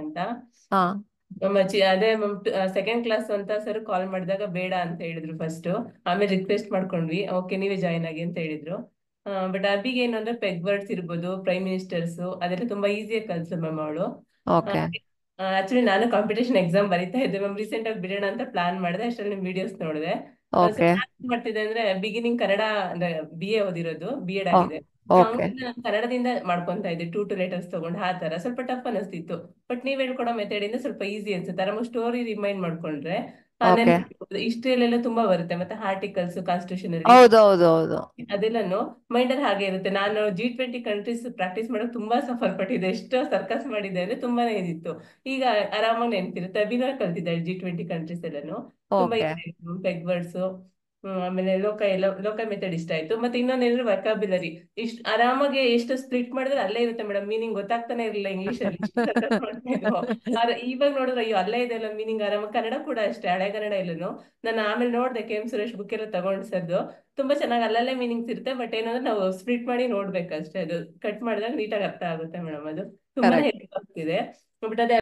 ಅಂತ. ಹಾ. ಅದೇ ಸೆಕೆಂಡ್ ಕ್ಲಾಸ್ ಅಂತ ಸರ್ ಕಾಲ್ ಮಾಡಿದಾಗ ಬೇಡ ಅಂತ ಹೇಳಿದ್ರು ಫಸ್ಟ್. ಆಮೇಲೆ ರಿಕ್ವೆಸ್ಟ್ ಮಾಡ್ಕೊಂಡ್ವಿ, ಓಕೆ ನೀವೇ ಜಾಯ್ನ್ ಆಗಿ ಅಂತ ಹೇಳಿದ್ರು. ಬಟ್ ಅಬಿಗೆ ಏನು ಅಂದ್ರೆ ಪೆಗ್ ವರ್ಡ್ಸ್ ಇರ್ಬೋದು, ಪ್ರೈಮ್ ಮಿನಿಸ್ಟರ್ಸ್ ಅದೆಲ್ಲ ತುಂಬಾ ಈಸಿಯಾಗಿ ಕಲ್ಸು ಮ್ಯಾಮ್ ಅವಳು. ಓಕೆ. ಆಕ್ಚುಲಿ ನಾನು ಕಾಂಪಿಟೇಷನ್ ಎಕ್ಸಾಮ್ ಬರೀತಾ ಇದ್ದೆ ಮ್ಯಾಮ್, ರೀಸೆಂಟ್ ಆಗಿ ಬಿಡೋಣ ಅಂತ ಪ್ಲಾನ್ ಮಾಡಿದೆ, ಅಷ್ಟರಲ್ಲಿ ನಿಮ್ ವಿಡಿಯೋಸ್ ನೋಡಿದೆ. So okay. ನಾನು ಏನ್ ಮಾಡ್ತಿದ್ದೆ ಅಂದ್ರೆ ಬಿಗಿನಿಂಗ್ ಕನ್ನಡ ಅಂದ್ರೆ BA ಓದಿರೋದು, B.Ed ಓ. ಆಗಿದೆ. So okay. ಹಂಗಾಗಿ ನಾನು ಕನ್ನಡದಿಂದ ಮಾಡ್ಕೊಂತಾ ಇದ್ದೆ, 2 ಲೆಟರ್ಸ್ ತಗೊಂಡು ಆ ತರ ಸ್ವಲ್ಪ ಟಫ್ ಅನಿಸ್ತಿತ್ತು. ಬಟ್ ನೀವ್ ಹೇಳ್ಕೊಡೋ ಮೆಥಡ್ ಇಂದ ಸ್ವಲ್ಪ ಈಸಿ ಅನ್ಸುತ್ತೆ. ಆರಾಮ ಸ್ಟೋರಿ ರಿಮೈಂಡ್ ಮಾಡ್ಕೊಂಡ್ರೆ ಓಕೆ. ಹಿಸ್ಟ್ರಿಯಲ್ಲೆಲ್ಲ ತುಂಬಾ ಬರುತ್ತೆ, ಮತ್ತೆ ಆರ್ಟಿಕಲ್ಸ್, ಕಾನ್ಸ್ಟಿಟ್ಯೂಷನ್, ಹೌದೌದೌದು. ಅದೆಲ್ಲಾನು ಮೈಂಡ್ ಅಲ್ಲಿ ಹಾಗೆ ಇರುತ್ತೆ. ನಾನು G20 ಕಂಟ್ರೀಸ್ ಪ್ರಾಕ್ಟೀಸ್ ಮಾಡಕ್ ತುಂಬಾ ಸಫರ್ ಪಟ್ಟಿದ್ದೆ, ಎಷ್ಟೋ ಸರ್ಕಸ್ ಮಾಡಿದ್ದೆ ಅಂದ್ರೆ ತುಂಬಾನೇ ಇದಿತ್ತು. ಈಗ ಆರಾಮಾಗಿ ನೆನ್ಪಿರುತ್ತೆ. ಅಭಿನವ್ ಕಲ್ತಿದ್ದಾಳೆ G20 ಕಂಟ್ರೀಸ್ ಎಲ್ಲಾನು, ತುಂಬಾ ಓಕೆ. ಇಷ್ಟ ಆಯ್ತು ಪೆಗ್ ವರ್ಡ್ಸ್. ಆಮೇಲೆ ಲೋಕ ಮೆಥಡ್ ಇಷ್ಟ ಆಯ್ತು. ಮತ್ತೆ ಇನ್ನೊಂದೇನಿದ್ರೆ ವೊಕ್ಯಾಬ್ಯುಲರಿ, ಇಷ್ಟ ಆರಾಮಾಗಿ ಎಷ್ಟು ಸ್ಪ್ಲಿಟ್ ಮಾಡಿದ್ರೆ ಅಲ್ಲೇ ಇರುತ್ತೆ ಮೇಡಮ್, ಮೀನಿಂಗ್ ಗೊತ್ತಾಗ್ತಾನೆ ಇರಲಿಲ್ಲ ಇಂಗ್ಲಿಷ್ ಅಲ್ಲಿ, ಇಷ್ಟು ಸರ್ಕಸ್ ಮಾಡ್ತಾ ಇದ್ವು. ಇವಾಗ ನೋಡಿದ್ರೆ ಅಯ್ಯೋ ಅಲ್ಲೇ ಇದೆಲ್ಲ ಮೀನಿಂಗ್, ಆರಾಮ ಕನ್ನಡ ಕೂಡ ಅಷ್ಟೇ, ಹಳೆ ಕನ್ನಡ ಎಲ್ಲನು. ನಾನು ಆಮೇಲೆ ನೋಡ್ದೆ KM ಸುರೇಶ್ ಬುಕ್ ಎಲ್ಲ ತಗೊಂಡ್ ಸರ್ದು, ತುಂಬಾ ಚೆನ್ನಾಗಿ ಅಲ್ಲಲ್ಲೇ ಮೀನಿಂಗ್ಸ್ ಇರುತ್ತೆ. ಬಟ್ ಏನಂದ್ರೆ ನಾವು ಸ್ಪ್ಲಿಟ್ ಮಾಡಿ ನೋಡ್ಬೇಕಷ್ಟೇ, ಅದು ಕಟ್ ಮಾಡಿದಾಗ ನೀಟಾಗಿ ಅರ್ಥ ಆಗುತ್ತೆ ಮೇಡಮ್. ಅದು ತುಂಬಾನೇ ಕರೆಕ್ಟ್. ಹೆಲ್ಪ್ ಆಗ್ತಿದೆ. ಬಟ್ ಅದೇ